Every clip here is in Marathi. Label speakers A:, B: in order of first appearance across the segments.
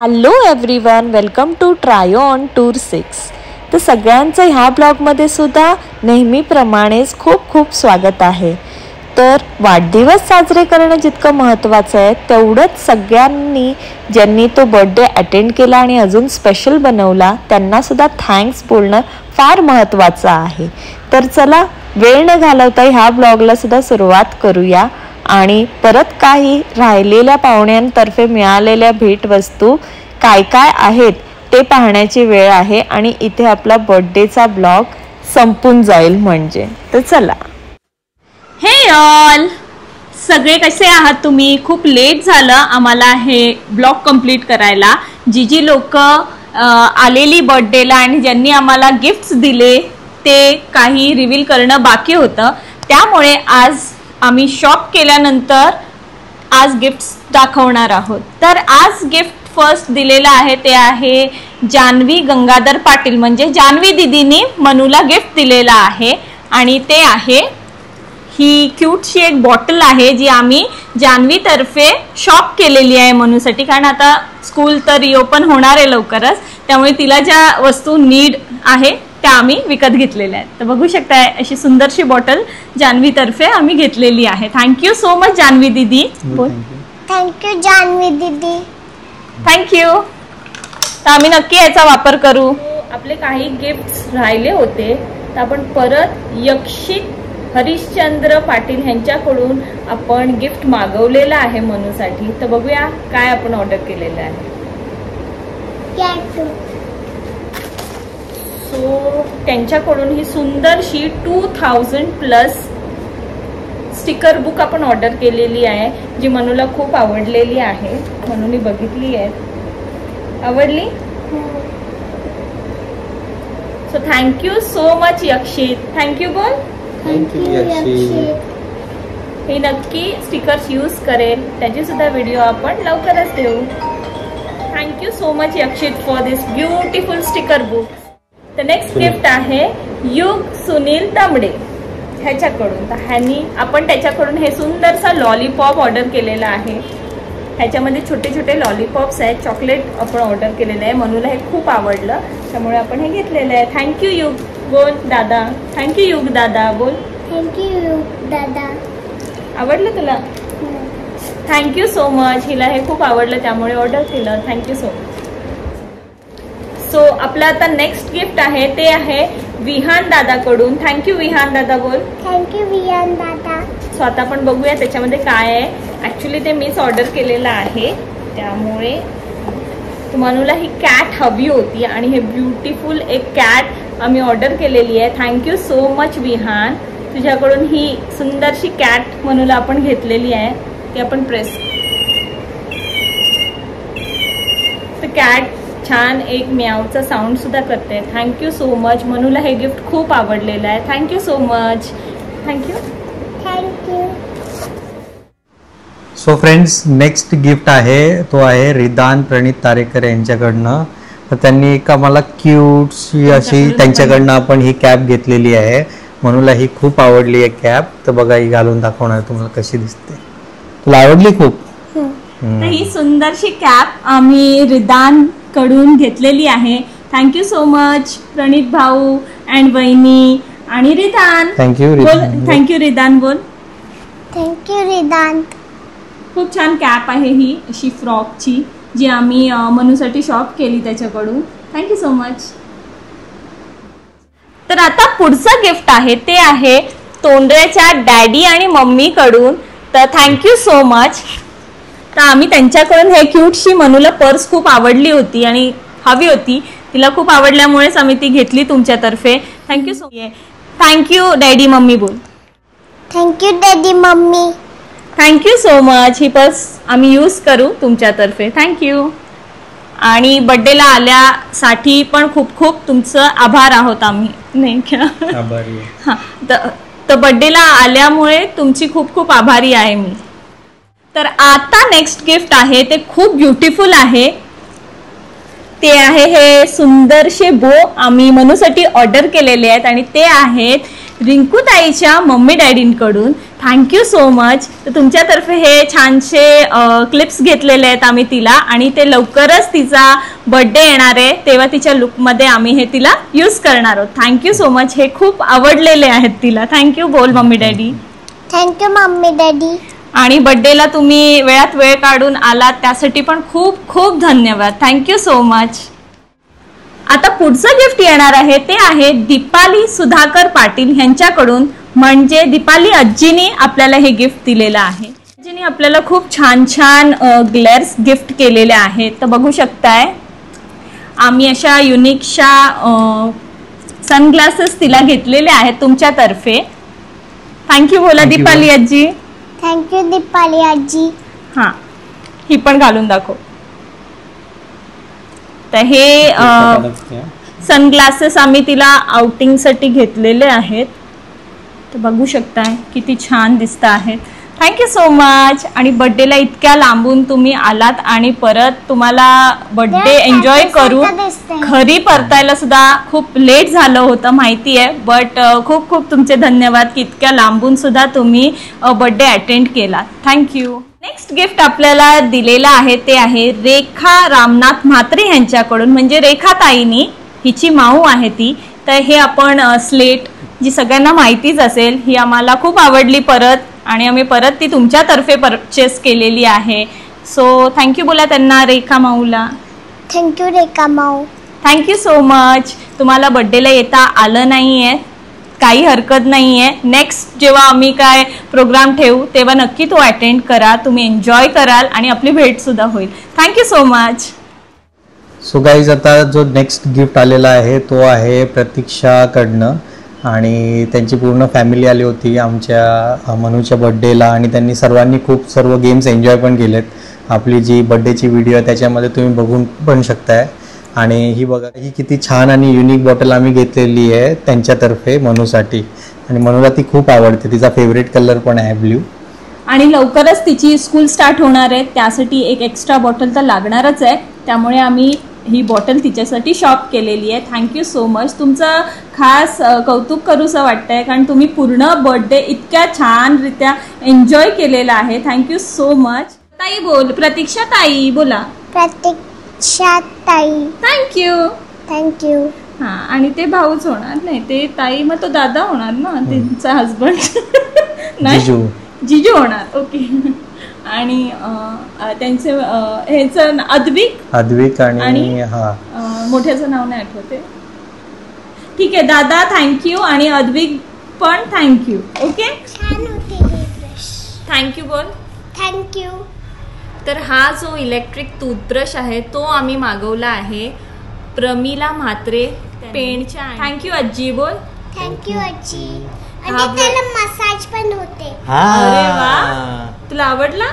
A: Hello everyone, welcome to try on tour 6. तर सगळ्यांचं ह्या ब्लॉगमध्ये सुद्धा नेहमीप्रमाणेच खूप खूप स्वागत आहे. तर वाढदिवस साजरे करणं जितकं महत्त्वाचं आहे तेवढंच सगळ्यांनी ज्यांनी तो बर्थडे अटेंड केला आणि अजून स्पेशल बनवला त्यांनासुद्धा थँक्स बोलणं फार महत्त्वाचं आहे. तर चला वेळ न घालवता ह्या ब्लॉगला सुद्धा सुरुवात करूया आणि परत काही राहिलेल्या पाहुण्यांतर्फे मिळालेल्या भेटवस्तू काय काय आहेत ते पाहण्याची वेळ आहे आणि इथे आपला बर्थडेचा ब्लॉग संपून जाईल म्हणजे. तर चला.
B: हे ऑल, सगळे कसे आहात तुम्ही? खूप लेट झालं आम्हाला हे ब्लॉग कंप्लीट करायला. जी लोक आलेली बर्थडेला आणि ज्यांनी आम्हाला गिफ्ट्स दिले ते काही रिव्हील करणं बाकी होतं, त्यामुळे आज आम्ही शॉप केल्यानंतर आज गिफ्ट्स दाखवणार आहोत. तर आज गिफ्ट फर्स्ट दिलेलं आहे ते आहे जान्हवी गंगाधर पाटील, म्हणजे जान्हवी दीदीनी मनूला गिफ्ट दिलेला आहे आणि ते आहे ही क्यूटशी एक बॉटल आहे जी आम्ही जान्हवी तर्फे शॉप केलेली आहे मनूसाठी. कारण आता स्कूल तर रिओपन होणार आहे लवकरच, त्यामुळे तिला ज्या वस्तू नीड आहे त्या आम्ही विकत घेतलेल्या आहेत. तर बघू शकताय अशी सुंदरशी बॉटल जान्हवी तर्फे आम्ही घेतलेली आहे. थँक्यू सो मच जान्हवी दीदी.
C: थँक्यू जान्हवी दीदी.
B: थँक्यू. तर आम्ही नक्की याचा वापर करू. आपले काही गिफ्ट्स राहिले होते तर आपण परत यक्षित हरिश्चंद्र पाटील यांच्याकडून आपण गिफ्ट मागवलेलं आहे मनूसाठी. तर बघूया काय आपण ऑर्डर केलेलं आहे. सो त्यांच्याकडून ही सुंदरशी 2000+ स्टिकर बुक आपण ऑर्डर केलेली आहे जी मनूला खूप आवडलेली आहे. मनूने बघितली आहे. आवडली? So thank you so much Yakshit. Thank you बोल.
C: थँक्यू यक्षित.
B: हे नक्की स्टिकर्स यूज करेल, त्याची सुद्धा व्हिडिओ आपण लवकरच देऊ. Thank you so much Yakshit for this beautiful sticker book. तर नेक्स्ट गिफ्ट आहे युग सुनील तांबडे ह्याच्याकडून. तर ह्यांनी आपण त्याच्याकडून हे सुंदरसा लॉलीपॉप ऑर्डर केलेला आहे. ह्याच्यामध्ये छोटे छोटे लॉलीपॉप्स आहेत, चॉकलेट आपण ऑर्डर केलेलं आहे. मनूला हे खूप आवडलं त्यामुळे आपण हे घेतलेलं आहे. थँक्यू युग बोल दादा. थँक्यू युग दादा बोल.
C: थँक्यू युग दादा.
B: आवडलं तुला? Thank you so much. हिला हे खूप आवडलं त्यामुळे ऑर्डर केलं. Thank you so much. सो आपलं आता नेक्स्ट गिफ्ट आहे ते आहे विहान दादाकडून. थँक्यू विहान दादा बोल.
C: थँक्यू विहान दादा.
B: सो आता आपण बघूया त्याच्यामध्ये काय आहे. ॲक्च्युली ते मीच ऑर्डर केलेलं आहे त्यामुळे मनूला ही कॅट हवी होती आणि हे ब्युटिफुल एक कॅट आम्ही ऑर्डर केलेली आहे. Thank you so much Vihaan. तुझ्याकडून ही सुंदरशी कॅट मनूला आपण घेतलेली आहे. ती आपण प्रेस. तर कॅट छान एक म्यावचा साऊंड सुद्धा करते. Thank you so much. मनूला हे गिफ्ट खूप आवडलेलं आहे. Thank you so much. Thank you.
C: Thank you.
D: So friends, next gift आहे तो आहे रिदान प्रणित तारेकर यांच्याकडनं. तर त्यांनी एक आम्हाला क्यूटशी अशी त्यांच्याकडनं आपण ही कॅप घेतलेली आहे. मनूला ही खूप आवडली आहे कॅप. तर बघा ही घालून दाखवणार तुम्हाला कशी दिसते. तुला आवडली खूप?
B: तर ही सुंदरशी कॅप आम्ही रिदान कडून घेतलेली आहे. थँक्यू सो मच प्रणित भाऊ अँड वहिनी आणि रिदान.
D: थँक्यू
B: बोल. थँक्यू रिदान बोल.
C: थँक्यू रिदान.
B: खूप छान कॅप आहे ही अशी फ्रॉकची जी आम्ही मनूसाठी शॉप केली त्याच्याकडून. Thank you so much. तर आता पुढचं गिफ्ट आहे ते आहे तोंडऱ्याच्या डॅडी आणि मम्मीकडून. तर थँक्यू सो मच. तर आम्ही त्यांच्याकडून हे क्यूटशी मनूला पर्स खूप आवडली होती आणि हवी होती. तिला खूप आवडल्यामुळेच आम्ही ती घेतली तुमच्यातर्फे. Thank you so much. Thank you daddy mummy बोल.
C: Thank you daddy mummy.
B: Thank you so much. ही पर्स आम्ही यूज करू तुमच्यातर्फे. थँक्यू. आणि बड्डेला आल्यासाठी पण खूप खूप तुमचं आभार आहोत आम्ही. नाही का? हां. तर बड्डेला आल्यामुळे तुमची खूप खूप आभारी आहे मी. तर आता नेक्स्ट गिफ्ट आहे ते खूप ब्युटिफुल आहे. ते आहे हे सुंदरशे बो आम्ही मनूसाठी ऑर्डर केलेले आहेत आणि ते आहेत रिंकू ताईच्या मम्मी डॅडींकडून. Thank you so much. तर तुमच्यातर्फे हे छानसे क्लिप्स घेतलेले आहेत आम्ही तिला, आणि ते लवकरच तिचा बर्थडे येणार आहे तेव्हा तिच्या लुकमध्ये आम्ही हे तिला यूज करणार आहोत. Thank you so much. हे खूप आवडलेले आहेत तिला. थँक्यू बोल mummy daddy.
C: Thank you mummy daddy.
B: आणि बर्थडेला तुम्ही वेळात वेळ काढून आलात त्यासाठी पण खूप खूप धन्यवाद. Thank you so much. आता पुढचं गिफ्ट येणार आहे ते आहे दीपाली सुधाकर पाटील यांच्याकडून, म्हणजे दीपाली आजीनी आपल्याला हे गिफ्ट दिलेलं आहे. आजीनी आपल्याला खूप छान छान ग्लेअर्स गिफ्ट केलेले आहेत. तर बघू शकताय आम्ही अशा युनिकशा सनग्लासेस तिला घेतलेले आहेत तुमच्यातर्फे. थँक्यू बोला दीपाली आजी.
C: थँक्यू दीपाली आजी.
B: हां, ही पण घालून दाखव. तर हे सनग्लासेस आम्ही तिला आउटिंगसाठी घेतलेले आहेत. तर बघू शकताय किती छान दिसत आहेत. Thank you so much. आणि बर्थडेला इतक्या लांबून तुम्ही आलात आणि परत तुम्हाला बर्थडे एन्जॉय करून घरी परतायला सुद्धा खूप लेट झालं होतं माहिती आहे, बट खूप खूप तुमचे धन्यवाद की इतक्या लांबून सुद्धा तुम्ही बर्थडे अटेंड केला. थँक्यू. नेक्स्ट गिफ्ट आपल्याला दिलेलं आहे ते आहे रेखा रामनाथ म्हात्रे यांच्याकडून, म्हणजे रेखा ताईनी, हिची माऊ आहे ती. तर हे आपण स्लेट जी सगळ्यांना माहितीच असेल, ही आम्हाला खूप आवडली परत, आणि आम्ही परत ती तुमच्यातर्फे परचेस केलेली आहे. सो थँक्यू बोला त्यांना, रेखा माऊला.
C: Thank you Rekha Mau.
B: Thank you so much. तुम्हाला बर्थडेला येता आलं नाही आहे, काही हरकत नाही आहे. नेक्स्ट जेव्हा आम्ही काय प्रोग्राम ठेवू तेव्हा नक्की तो अटेंड करा, तुम्ही एन्जॉय कराल आणि आपली भेटसुद्धा होईल. Thank you so much.
D: So guys, आता जो नेक्स्ट गिफ्ट आलेला आहे तो आहे प्रतीक्षाकडनं, आणि त्यांची पूर्ण फॅमिली आली होती आमच्या मनूच्या बड्डेला, आणि त्यांनी सर्व गेम्स एन्जॉय पण केलेत. आपली जी बड्डेची व्हिडिओ आहे त्याच्यामध्ये तुम्ही बघून पण शकताय. आणि ही बघा, ही किती छान आणि युनिक बॉटल आम्ही घेतलेली आहे त्यांच्यातर्फे मनूसाठी, आणि मनूला ती खूप आवडते. तिचा फेवरेट कलर पण आहे ब्ल्यू.
B: आणि लवकरच तिची स्कूल स्टार्ट होणार आहे, त्यासाठी एक एक्स्ट्रा बॉटल तर लागणारच आहे, त्यामुळे आम्ही ही बॉटल तिच्यासाठी शॉप केलेली आहे. Thank you so much. तुमचं खास कौतुक करूसं वाटतंय, कारण तुम्ही पूर्ण बर्थडे इतक्या छानरित्या एन्जॉय केलेला आहे. Thank you so much. ताई बोल, प्रतीक्षा ताई बोला.
C: प्रतीक्षा ताई.
B: थँक्यू.
C: थँक्यू.
B: हां, आणि ते भाऊच होणार नाही, ते ताई मग तो दादा होणार ना, त्यांचा हजबंड नाही, जिजू होणार. ओके. आणि त्यांचे ह्याचं अद्विक आणि मोठ्याचं नाव नाही आठवते. ठीक आहे दादा, थँक्यू. आणि अद्विक पण थँक्यू. ओके,
C: छान होते हे ब्रश.
B: थँक्यू बोल.
C: थँक्यू.
B: तर हा जो इलेक्ट्रिक टूथब्रश आहे तो आम्ही मागवला आहे प्रमिला म्हात्रे पेणच्या. थँक्यू आजी बोल.
C: थँक्यू आजी. आणि त्याला मसाज पण होते.
B: अरे वा, तुला आवडला?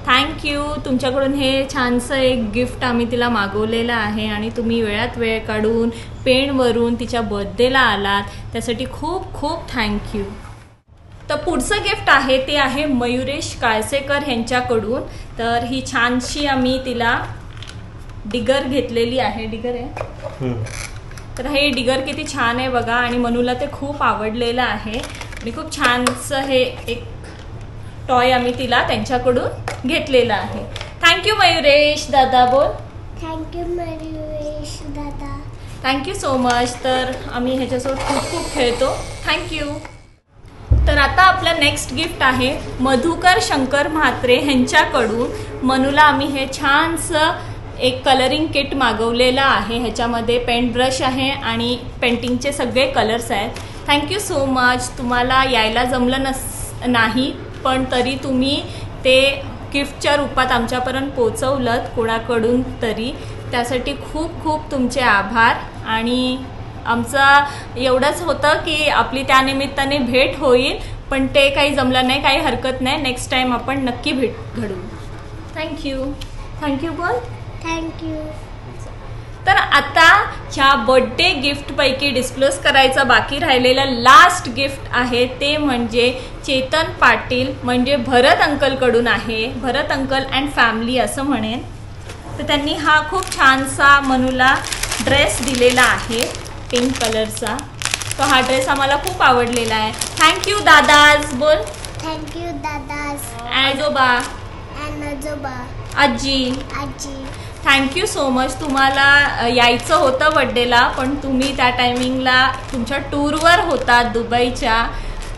B: थँक्यू. तुमच्याकडून हे छानसं एक गिफ्ट आम्ही तिला मागवलेलं आहे, आणि तुम्ही वेळात वेळ काढून पेणवरून तिच्या बर्थडेला आलात त्यासाठी खूप खूप थँक्यू. तर पुढचं गिफ्ट आहे ते आहे मयुरेश काळसेकर यांच्याकडून. तर ही छानशी आम्ही तिला डिगर घेतलेली आहे. डिगर आहे. तर हे डिगर किती छान आहे बघा, आणि मनूला ते खूप आवडलेलं आहे, आणि खूप छानसं हे एक टॉय आम्ही तिला त्यांच्याकडून घेतलेला आहे. थँक्यू मयुरेश दादा बोल.
C: थँक्यू मयुरेश दादा.
B: Thank you so much. तर आम्ही ह्याच्यासोबत खूप खूप खेळतो. थँक्यू. तर आता आपलं नेक्स्ट गिफ्ट आहे मधुकर शंकर म्हात्रे ह्यांच्याकडून. मनूला आम्ही हे छानसं एक कलरिंग किट मागवलेलं आहे. ह्याच्यामध्ये पेंट ब्रश आहे आणि पेंटिंगचे सगळे कलर्स आहेत. Thank you so much. तुम्हाला यायला जमलं नाही, पण तरी तुम्ही ते गिफ्टच्या रूपात आमच्यापर्यंत पोचवलं कोणाकडून तरी, त्यासाठी खूप खूप तुमचे आभार. आणि आमचं एवढंच होतं की आपली त्यानिमित्ताने भेट होईल, पण ते काही जमलं नाही, काही हरकत नाही. नेक्स्ट टाईम आपण नक्की भेट घडवू. थँक्यू. थँक्यू बोल.
C: थँक्यू.
B: तर आता ह्या बर्थडे गिफ्टपैकी डिस्क्लोज करायचं बाकी राहिलेलं लास्ट गिफ्ट आहे ते म्हणजे चेतन पाटील, म्हणजे भरत अंकलकडून आहे. भरत अंकल अँड फॅमिली असं म्हणेन. तर त्यांनी हा खूप छानसा मनूला ड्रेस दिलेला आहे पिंक कलरचा. तो हा ड्रेस आम्हाला खूप आवडलेला आहे. थँक्यू दादाज. बोल.
C: थँक्यू दादाज.
B: आजोबा.
C: आजोबा.
B: आजी.
C: आजी.
B: Thank you so much. तुम्हाला यायचं होतं बड्डेला, पण तुम्ही त्या टायमिंगला तुमच्या टूरवर होतात दुबईच्या,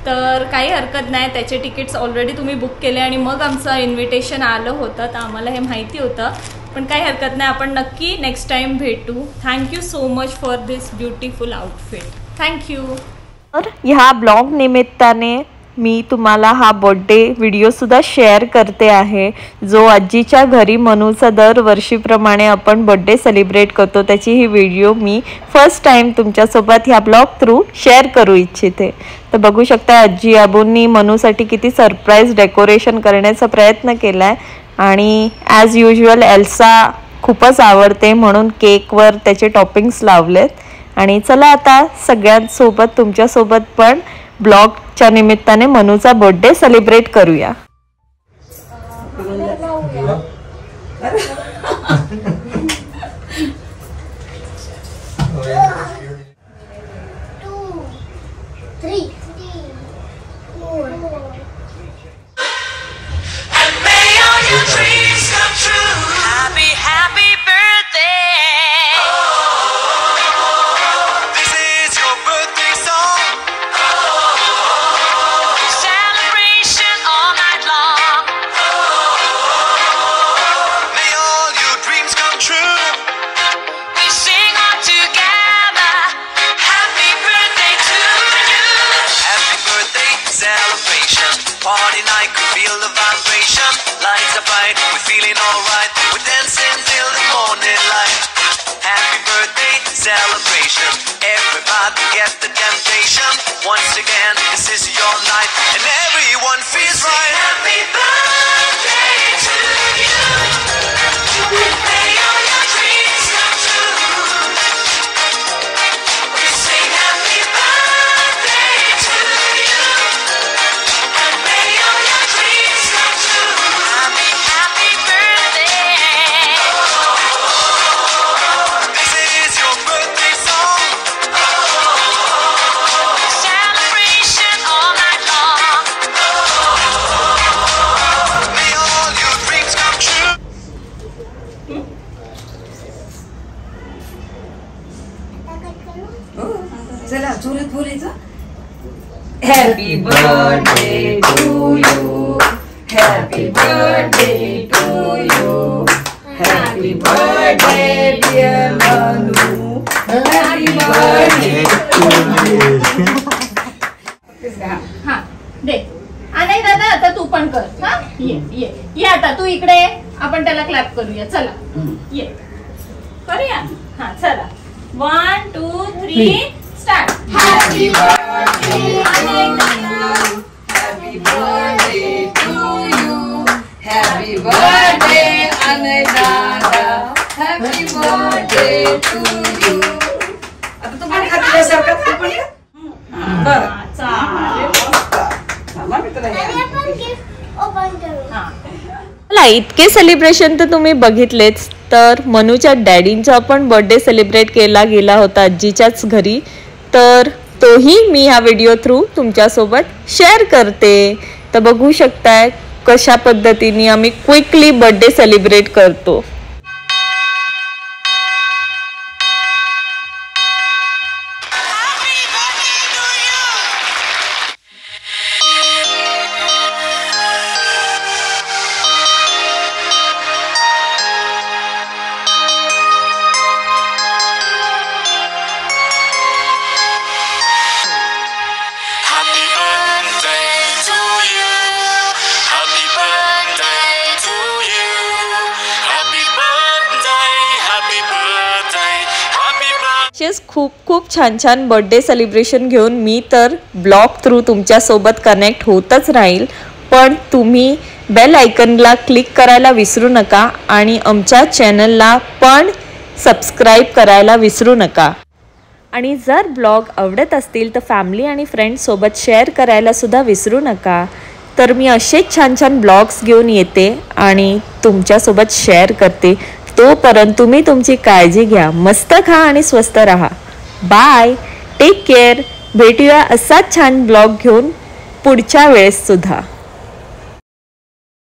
B: तर काही हरकत नाही. त्याचे तिकीट्स ऑलरेडी तुम्ही बुक केले आणि मग आमचं इन्व्हिटेशन आलं होतं, तर आम्हाला हे माहिती होतं. पण काही हरकत नाही, आपण नक्की नेक्स्ट टाईम भेटू. Thank you so much for this beautiful outfit. Thank you.
A: तर ह्या ब्लॉग निमित्ताने मी तुम्हाला हा बर्थडे व्हिडिओसुद्धा शेअर करते आहे, जो आजीच्या घरी मनूचा दरवर्षीप्रमाणे आपण बर्थडे सेलिब्रेट करतो. त्याची ही व्हिडिओ मी फर्स्ट टाईम तुमच्यासोबत ह्या ब्लॉग थ्रू शेअर करू इच्छिते. तर बघू शकता आजी आबूंनी मनूसाठी किती सरप्राईज डेकोरेशन करण्याचा प्रयत्न केला आहे. आणि ॲज युजल एल्सा खूपच आवडते म्हणून केकवर त्याचे टॉपिंग्स लावलेत. आणि चला आता सगळ्यांसोबत तुमच्यासोबत पण ब्लॉगच्या निमित्ताने मनूचा बर्थडे सेलिब्रेट करूया.
E: Party night, could feel the vibration. Lights are bright, we're feeling alright. We're dancing till the morning light. Happy birthday celebration. Everybody get the temptation. Once again, this is your night, and everyone feels right. Happy birthday to you. May all your dreams come true. We sing happy birthday to you.
F: चला जोरात बोलायचं. Happy birthday to you. Happy birthday to you. Happy birthday dear Manu. Happy birthday to you.
B: हा दे. नाही दादा आता तू पण कर. हा ये ये ये आता तू इकडे, आपण त्याला क्लॅप करूया. चला ये करूया. हा चला 1 2 3 start.
F: Happy birthday happy birthday to you. Happy birthday अनदादा. Happy birthday to you. आता तू पण खात्यासारखं तू पण बरं
C: आपण गिफ्ट ओपन करू.
A: मला इतके सेलिब्रेशन तर तुम्ही बघितलेच. तर मनूच्या डॅडींचा पण बर्थडे सेलिब्रेट केला गेला होता आजीच्याच घरी, तर तोही मी ह्या व्हिडिओ थ्रू तुमच्यासोबत शेअर करते. तर बघू शकताय कशा पद्धतीने आम्ही क्विकली बर्थडे सेलिब्रेट करतो. खूप खूप छान छान बर्थडे सेलिब्रेशन घेऊन मी तर ब्लॉग थ्रू तुमच्यासोबत कनेक्ट होतच राहील. पण तुम्ही बेल आयकनला क्लिक करायला विसरू नका आणि आमच्या चॅनलला पण सबस्क्राईब करायला विसरू नका. आणि जर ब्लॉग आवडत असतील तर फॅमिली आणि फ्रेंड्ससोबत शेअर करायला सुद्धा विसरू नका. तर मी असेच छान छान ब्लॉग्स घेऊन येते आणि तुमच्यासोबत शेअर करते. तोपर्यंत तुम्ही तुमची काळजी घ्या, मस्त खा आणि स्वस्त राहा. Bye, take care. भेटूया असाच छान ब्लॉग घेऊन पुढच्या वेळेस सुद्धा.